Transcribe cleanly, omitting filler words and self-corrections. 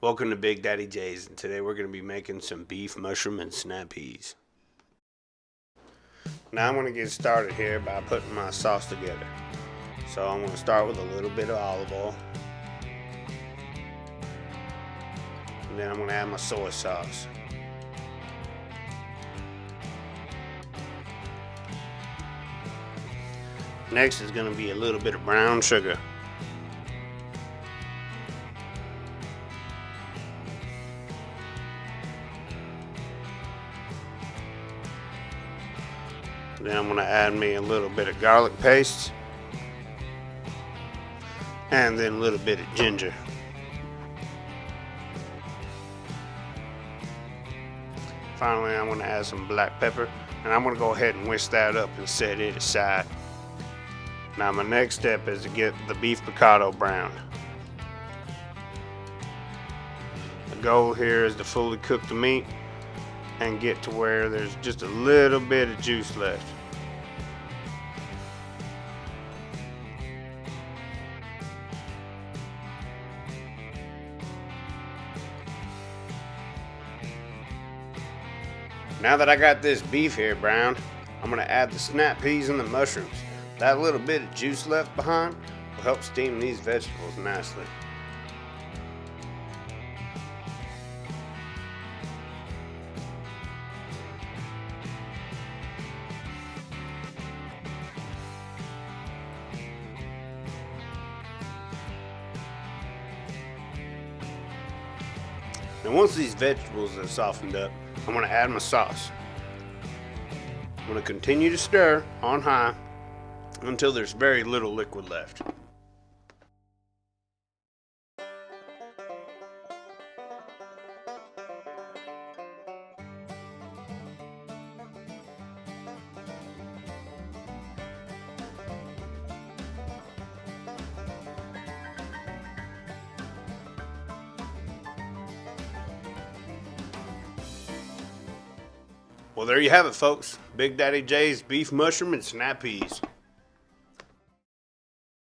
Welcome to Big Daddy J's, and today we're going to be making some beef mushroom and snap peas. Now I'm going to get started here by putting my sauce together. So I'm going to start with a little bit of olive oil. And then I'm going to add my soy sauce. Next is going to be a little bit of brown sugar. Then I'm going to add me a little bit of garlic paste. And then a little bit of ginger. Finally, I'm going to add some black pepper. And I'm going to go ahead and whisk that up and set it aside. Now my next step is to get the beef picado browned. The goal here is to fully cook the meat and get to where there's just a little bit of juice left. Now that I got this beef here browned, I'm going to add the snap peas and the mushrooms. That little bit of juice left behind will help steam these vegetables nicely. And once these vegetables are softened up, I'm going to add my sauce. I'm going to continue to stir on high until there's very little liquid left. Well, there you have it, folks. Big Daddy J's beef mushroom and snap peas.